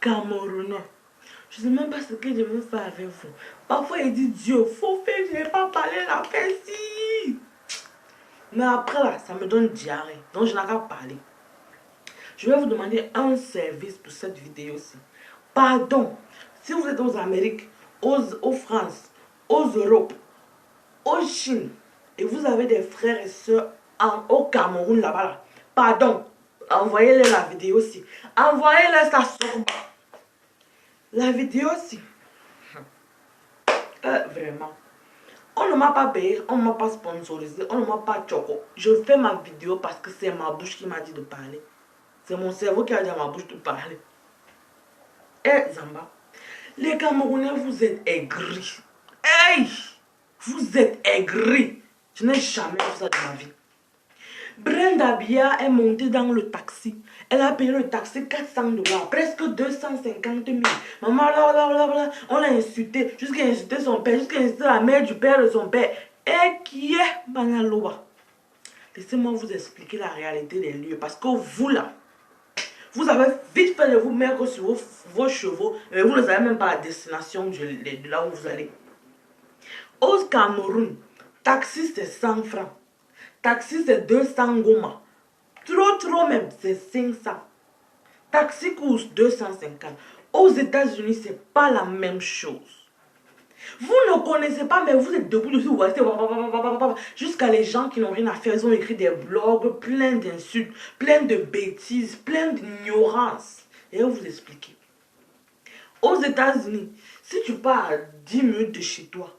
Camerounais. Je ne sais même pas ce que je veux faire avec vous. Parfois, il dit Dieu, faut faire, je n'ai pas parlé la si. Mais après, là, ça me donne diarrhée. Donc, je n'ai qu'à parler. Je vais vous demander un service pour cette vidéo-ci. Pardon, si vous êtes aux Amériques, aux France, aux Europes, aux Chine, et vous avez des frères et soeurs au Cameroun là-bas, là, pardon, envoyez-les la vidéo-ci. Envoyez-les ça sur la vidéo-ci. Vraiment. On ne m'a pas payé, on ne m'a pas sponsorisé, on ne m'a pas choco. Je fais ma vidéo parce que c'est ma bouche qui m'a dit de parler. C'est mon cerveau qui a dit à ma bouche de parler. Eh Zamba, les Camerounais, vous êtes aigris. Hey! Vous êtes aigris. Je n'ai jamais vu ça de ma vie. Brenda Bia est montée dans le taxi. Elle a payé le taxi 400 $, presque 250 000. Maman, là, on l'a insulté, jusqu'à insulter son père, jusqu'à insulter la mère du père de son père. Et qui est Banaloba? Laissez-moi vous expliquer la réalité des lieux. Parce que vous là, vous avez vite fait de vous mettre sur vos chevaux, mais vous ne savez même pas la destination de là où vous allez. Au Cameroun, taxi c'est 100 francs. Taxi c'est 200 goma. Trop même, c'est 500. Taxi coûte 250. Aux États-Unis, c'est pas la même chose. Vous ne connaissez pas, mais vous êtes debout dessus, vous restez jusqu'à les gens qui n'ont rien à faire. Ils ont écrit des blogs pleins d'insultes, pleins de bêtises, pleins d'ignorance. Et je vais vous expliquer. Aux États-Unis, si tu pars à 10 minutes de chez toi,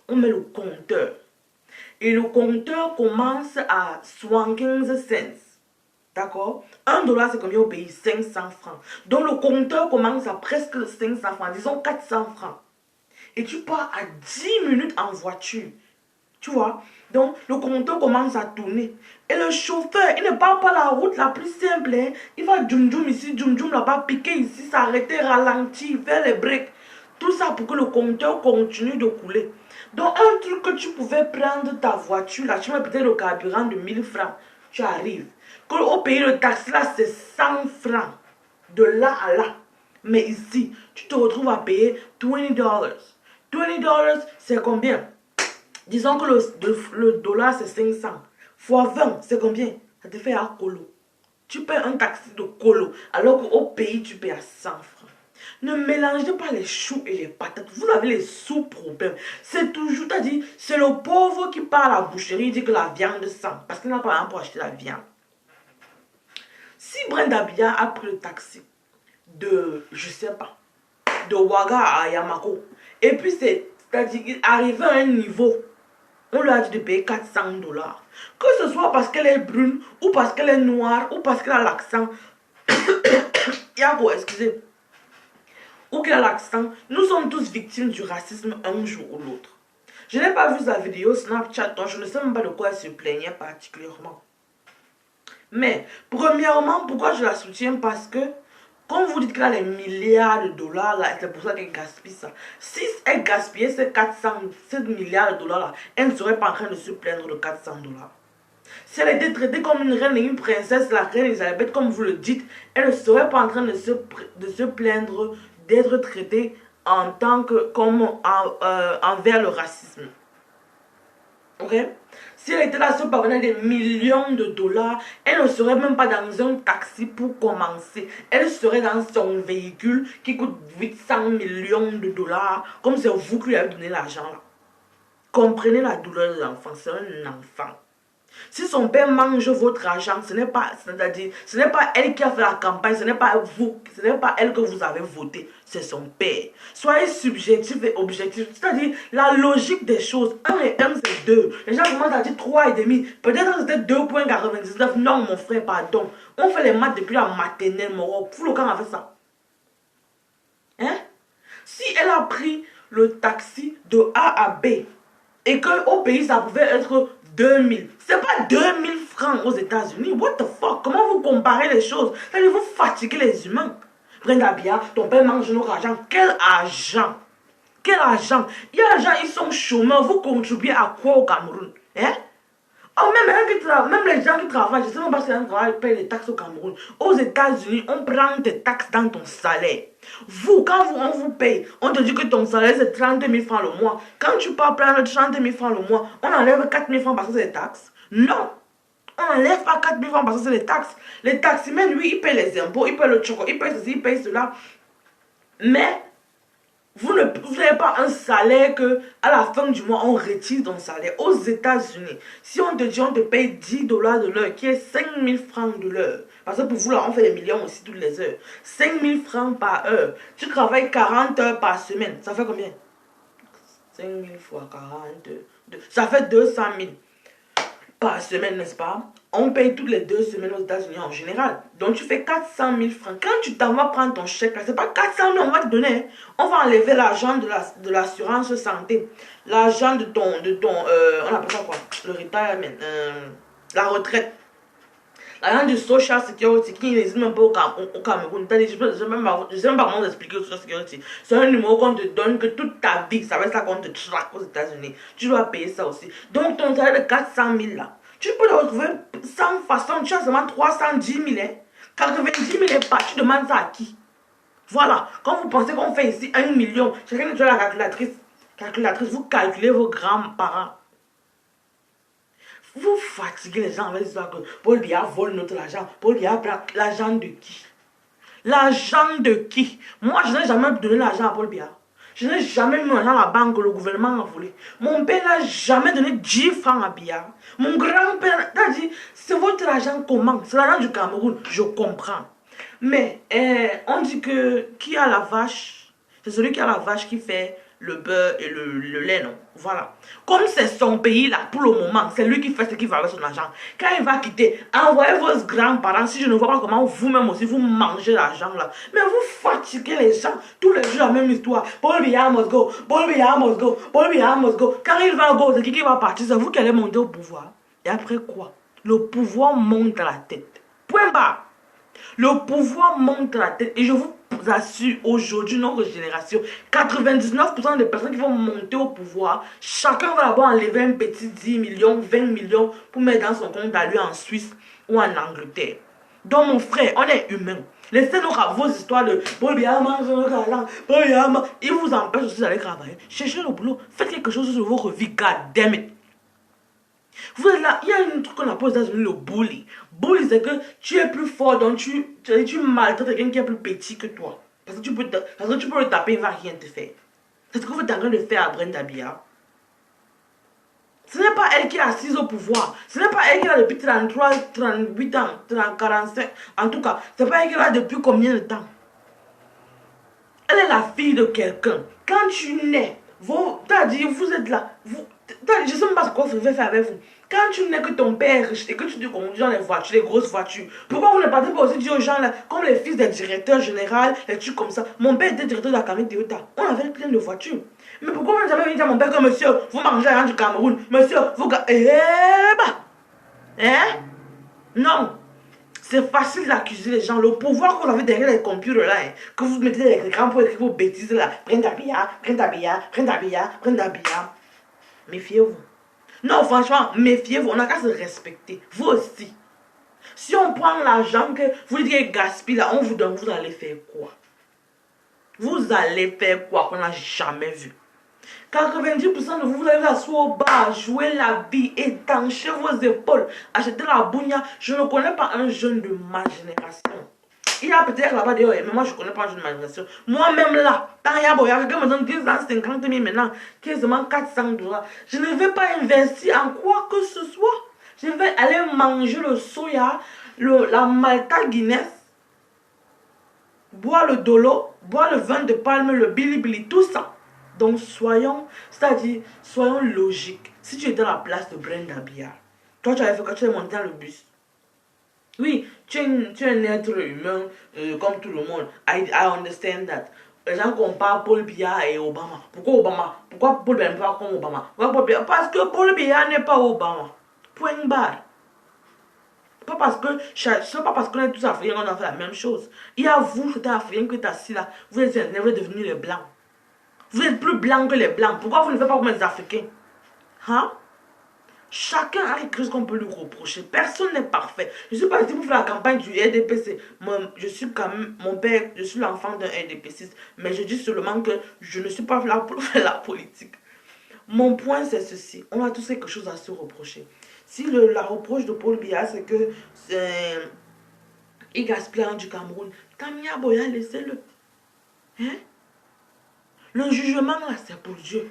on met le compteur. Et le compteur commence à 75 cents. D'accord? 1 $, c'est combien au pays? 500 francs. Donc le compteur commence à presque 500 francs. Disons 400 francs. Et tu pars à 10 minutes en voiture. Tu vois? Donc le compteur commence à tourner. Et le chauffeur, il ne part pas la route la plus simple. Hein? Il va djoum ici, djoum là-bas, piquer ici, s'arrêter, ralentir, faire les breaks. Tout ça pour que le compteur continue de couler. Donc un truc que tu pouvais prendre ta voiture, là, tu mets peut-être le carburant de 1000 francs. Tu arrives. Au pays, le taxi, là, c'est 100 francs. De là à là. Mais ici, tu te retrouves à payer 20 $. 20 $, c'est combien? Disons que le dollar, c'est 500. Fois 20, c'est combien? Ça te fait à colo. Tu payes un taxi de colo, alors qu'au pays, tu payes à 100 francs. Ne mélangez pas les choux et les patates. Vous avez les sous-problèmes. C'est toujours, t'as dit, c'est le pauvre qui part à la boucherie, il dit que la viande sent. Parce qu'il n'a pas rien pour acheter la viande. Si Brenda Bia a pris le taxi de, je sais pas, de Ouaga à Yamako, et puis c'est-à-dire qu'il arrivait à un niveau, on lui a dit de payer 400 $. Que ce soit parce qu'elle est brune, ou parce qu'elle est noire, ou parce qu'elle a l'accent, Yago, excusez, ou qu'elle a l'accent, nous sommes tous victimes du racisme un jour ou l'autre. Je n'ai pas vu sa vidéo Snapchat, donc je ne sais même pas de quoi elle se plaignait particulièrement. Mais, premièrement, pourquoi je la soutiens? Parce que, quand vous dites qu'elle a les milliards de $, là, c'est pour ça qu'elle gaspille ça. Si elle gaspillait ces milliards de $, là, elle ne serait pas en train de se plaindre de 400 $. Si elle était traitée comme une reine et une princesse, la reine Elisabeth, comme vous le dites, elle ne serait pas en train de se plaindre d'être traitée en tant que, envers le racisme. Ok? Si elle était là, se parvenait des millions de $, elle ne serait même pas dans un taxi pour commencer. Elle serait dans son véhicule qui coûte 800 millions de $, comme c'est vous qui lui avez donné l'argent là. Comprenez la douleur de l'enfant, c'est un enfant. Si son père mange votre argent, ce n'est pas, c'est-à-dire, ce n'est pas elle qui a fait la campagne, ce n'est pas vous, ce n'est pas elle que vous avez voté, c'est son père. Soyez subjectif et objectif, c'est-à-dire la logique des choses. 1 et 1 c'est 2. Les gens commencent à dire 3,5. Peut-être que c'était 2,99. Non mon frère, pardon. On fait les maths depuis la maternelle, mon fou le camp a fait ça. Hein? Si elle a pris le taxi de A à B et qu'au pays ça pouvait être 2000. C'est pas 2000 francs aux États-Unis. What the fuck? Comment vous comparez les choses? Vous fatiguez les humains. Brenda Bia, ton père mange notre argent. Quel argent? Quel argent? Il y a des gens, ils sont chômeurs. Vous contribuez à quoi au Cameroun? Hein? Oh, même les gens qui travaillent, je ne sais même pas si un travail paye les taxes au Cameroun. Aux États-Unis, on prend tes taxes dans ton salaire. On vous paye, on te dit que ton salaire c'est 30 000 francs le mois. Quand tu pars prendre 30 000 francs le mois, on enlève 4 000 francs parce que c'est les taxes. Non, on n'enlève pas 4 000 francs parce que c'est les taxes. Les taximens, lui, ils payent les impôts, ils payent le choco, ils payent ceci, ils payent cela. Mais vous n'avez pas un salaire que à la fin du mois, on retire ton salaire. Aux États-Unis, si on te dit on te paye 10 dollars de l'heure, qui est 5 000 francs de l'heure, parce que pour vous là, on fait des millions aussi toutes les heures. 5 000 francs par heure. Tu travailles 40 heures par semaine. Ça fait combien? 5 000 fois 40, ça fait 200 000 par semaine, n'est-ce pas? On paye toutes les 2 semaines aux États-Unis en général. Donc tu fais 400 000 francs. Quand tu t'en vas prendre ton chèque, c'est pas 400 000 on va te donner. On va enlever l'argent de l'assurance santé. L'argent de ton, on appelle ça quoi? Le retirement. La retraite. L'argent du social security qui n'existe même pas au Cameroun. Je ne sais même pas comment expliquer le social security. C'est un numéro qu'on te donne que toute ta vie, ça va être ça qu'on te traque aux États-Unis. Tu dois payer ça aussi. Donc ton salaire de 400 000 là, tu peux le retrouver sans façon. Tu as seulement 310 000. 90 000 est pas. Tu demandes ça à qui? Voilà. Quand vous pensez qu'on fait ici 1 million, chacun de la calculatrice, vous calculez vos grands-parents. Vous fatiguez les gens avec l'histoire que Paul Biya vole notre argent. Paul Biya prend l'argent de qui? L'argent de qui? Moi, je n'ai jamais donné l'argent à Paul Biya. Je n'ai jamais mis l'argent à la banque que le gouvernement a volé. Mon père n'a jamais donné 10 francs à Biya. Mon grand-père a dit, c'est votre argent comment? C'est l'argent du Cameroun. Je comprends. Mais on dit que qui a la vache? C'est celui qui a la vache qui fait le beurre et le lait, non? Voilà. Comme c'est son pays là, pour le moment, c'est lui qui fait ce qu'il va avec son argent. Quand il va quitter, envoyez vos grands-parents, si je ne vois pas comment vous-même aussi, vous mangez l'argent là. Mais vous fatiguez les gens, tous les jours la même histoire. Paul Biya must go, Paul Biya must go, Paul Biya must go. Quand il va go, c'est qui va partir? C'est vous qui allez monter au pouvoir. Et après quoi? Le pouvoir monte à la tête. Point barre. Le pouvoir monte à la tête. Et je vous assure, aujourd'hui, notre génération, 99% des personnes qui vont monter au pouvoir, chacun va d'abord enlever un petit 10 millions, 20 millions pour mettre dans son compte à lui en Suisse ou en Angleterre. Donc, mon frère, on est humain. Laissez-nous vos histoires de Paul Biya mange notre argent, Paul Biya mange. Il vous empêche aussi d'aller travailler. Cherchez le boulot. Faites quelque chose sur votre vie. God damn it. Vous êtes là, il y a un truc qu'on appelle aux États-Unis le bully. Bully, c'est que tu es plus fort, donc tu maltraites quelqu'un qui est plus petit que toi. Parce que tu peux le taper, il ne va rien te faire. C'est ce que vous êtes en train de faire à Brenda Biya. Ce n'est pas elle qui est assise au pouvoir. Ce n'est pas elle qui est là depuis 33, 38 ans, 45. En tout cas, ce n'est pas elle qui est là depuis combien de temps. Elle est la fille de quelqu'un. Quand tu nais, t'as dit, vous êtes là. Je ne sais même pas ce qu'on va faire avec vous. Quand tu nais que ton père est riche et que tu te conduis dans les voitures, les grosses voitures, pourquoi vous ne partez pas aussi dire aux gens là, comme les fils des directeurs généraux, les trucs comme ça. Mon père était directeur de la Cameroun Toyota. On avait plein de voitures. Mais pourquoi vous n'avez jamais dit à mon père que monsieur, vous mangez rien du Cameroun? Monsieur, vous... Non. C'est facile d'accuser les gens. Le pouvoir que vous avez derrière les computers là, que vous mettez les écrans pour écrire vos bêtises là. Brenda Biya, Brenda Biya, Brenda Biya, Brenda Biya. Méfiez-vous. Non, franchement, méfiez-vous. On n'a qu'à se respecter. Vous aussi. Si on prend l'argent que vous dites gaspille là, on vous donne, vous allez faire quoi? Vous allez faire quoi qu'on n'a jamais vu? 90% de vous, vous allez asseoir au bar, jouer la vie, étancher vos épaules, acheter la bougna. Je ne connais pas un jeune de ma génération. Il y a peut-être là-bas d'ailleurs, mais moi je ne connais pas un jeune de ma génération. Moi-même là, tant il y a quelqu'un me donne 250 000 maintenant, quasiment 400 dollars. Je ne vais pas investir en quoi que ce soit. Je vais aller manger le soya, la Malta Guinness, boire le dolo, boire le vin de palme, le bilibili, tout ça. Donc soyons logiques. Si tu étais à la place de Brenda Biya, toi tu avais fait quand tu es monté dans le bus. Oui, tu es un être humain comme tout le monde. I understand that. Les gens comparent Paul Biya et Obama. Pourquoi Obama? Pourquoi Paul Biya n'est pas comme Obama? Parce que Paul Biya n'est pas Obama. Point barre. C'est pas parce qu'on est tous africains qu'on a fait la même chose. Il y a vous, c'était africain que tu es assis là. Vous êtes devenus les blancs. Vous êtes plus blancs que les blancs. Pourquoi vous ne faites pas comme les Africains? Hein? Chacun a quelque chose qu'on peut lui reprocher. Personne n'est parfait. Je suis pas ici pour faire la campagne du RDPC. Je suis quand même, mon père, je suis l'enfant d'un RDPC. Mais je dis seulement que je ne suis pas là pour faire la politique. Mon point, c'est ceci. On a tous quelque chose à se reprocher. Si la reproche de Paul Biya, c'est que il gaspille du Cameroun, Tamia Boya, laissez-le. Hein? Le jugement, là, c'est pour Dieu.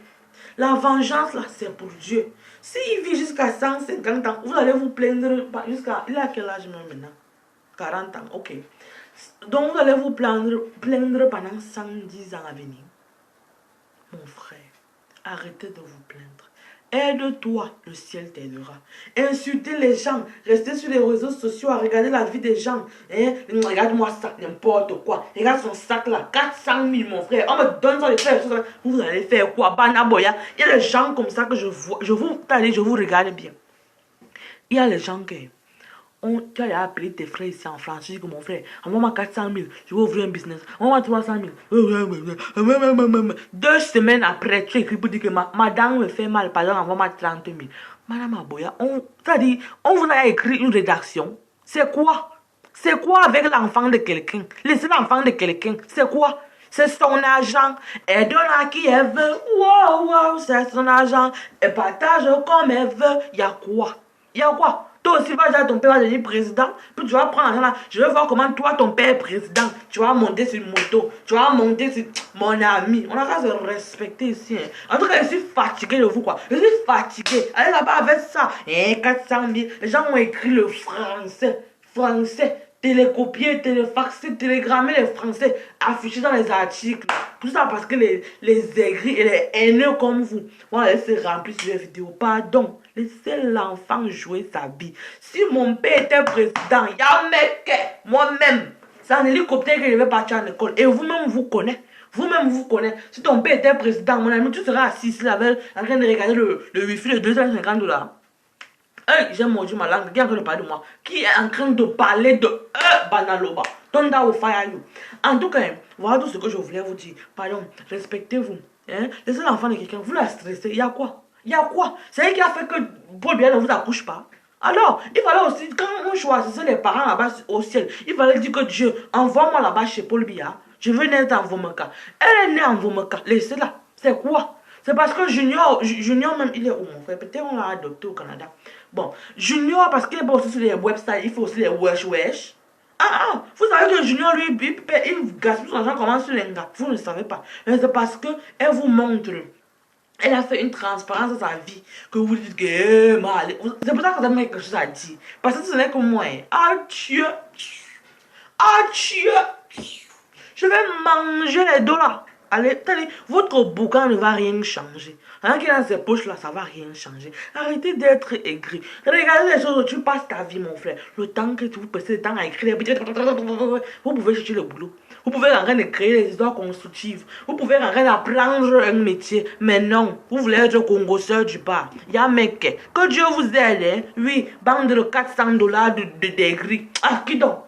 La vengeance, là, c'est pour Dieu. S'il vit jusqu'à 150 ans, vous allez vous plaindre jusqu'à... Il a quel âge maintenant? 40 ans, ok. Donc, vous allez vous plaindre pendant 110 ans à venir. Mon frère, arrêtez de vous plaindre. Aide-toi, le ciel t'aidera. Insultez les gens, restez sur les réseaux sociaux à regarder la vie des gens. Hein? Regarde-moi ça, n'importe quoi. Regarde son sac là, 400 000 mon frère. On me donne ça, vous allez faire quoi? Banaboya. Il y a des gens comme ça que je vois. Je vous regarde bien. Il y a les gens qui... Tu as appelé tes frères ici en France. Tu dis que mon frère, envoie-moi 400 000, je vais ouvrir un business. Envoie-moi 300 000. 2 semaines après, tu écris pour dire que madame me fait mal, par exemple, envoie-moi 30 000. Madame Aboya, c'est-à-dire, on vous a écrit une rédaction. C'est quoi? C'est quoi avec l'enfant de quelqu'un? Laissez l'enfant de quelqu'un. C'est quoi? C'est son argent. Elle donne à qui elle veut. Wow, c'est son argent. Elle partage comme elle veut. Il y a quoi? Il y a quoi? Toi aussi, ton père va devenir président. Puis tu vas prendre l'argent là. Je veux voir comment toi, ton père est président. Tu vas monter sur une moto. Tu vas monter sur mon ami. On a qu'à se respecter ici. Hein. En tout cas, je suis fatigué de vous, quoi. Je suis fatigué. Allez là-bas avec ça. 400 000. Les gens ont écrit le français. Télécopier, téléfaxer, télégrammer les Français, afficher dans les articles. Tout ça parce que les aigris et les haineux comme vous vont laisser remplir sur les vidéos. Pardon, laissez l'enfant jouer sa vie. Si mon père était président, moi-même, c'est en hélicoptère que je vais partir à l'école. Et vous-même, vous connaissez. Vous connaissez. Si ton père était président, mon ami, tu seras assis ici en train de regarder le wifi de 250 $. J'ai mordu ma langue, qui est en train de parler de moi, qui est en train de parler de Banaloba. Tonda au fire you. En tout cas, voilà tout ce que je voulais vous dire. Pardon, respectez-vous. Hein? Laissez l'enfant de quelqu'un, vous la stressez. Il y a quoi? C'est elle qui a fait que Paul Biya ne vous accouche pas. Alors, il fallait aussi, quand on choisissait les parents là-bas au ciel, il fallait dire que Dieu, envoie-moi là-bas chez Paul Biya. Je veux naître en Vomeka. Elle est née en Vomeka. Laissez-la. C'est quoi? C'est parce que Junior même, il est où mon frère? Peut-être on l'a adopté au Canada. Bon, Junior, parce qu'il est aussi sur les websites, il faut aussi les wesh. Vous savez que Junior, lui, il gaspille son argent comment sur les gars. Vous ne savez pas. Mais c'est parce qu'elle vous montre. Elle a fait une transparence dans sa vie. Que vous dites que, c'est pour ça que vous avez quelque chose à dire. Parce que ce n'est que moi. Dieu. Je vais manger les dollars. Allez, votre boucan ne va rien changer. Rien qui est dans ces poches-là, ça va rien changer. Arrêtez d'être aigri. Regardez les choses où tu passes ta vie, mon frère. Le temps que vous passez le temps à écrire, vous pouvez chercher le boulot. Vous pouvez en train de créer des histoires constructives. Vous pouvez en train d'apprendre un métier. Mais non, vous voulez être congosseur du bar. Y'a mec, que Dieu vous aide. Hein? Oui, bande de 400 $ de dégris. Ah, qui donc?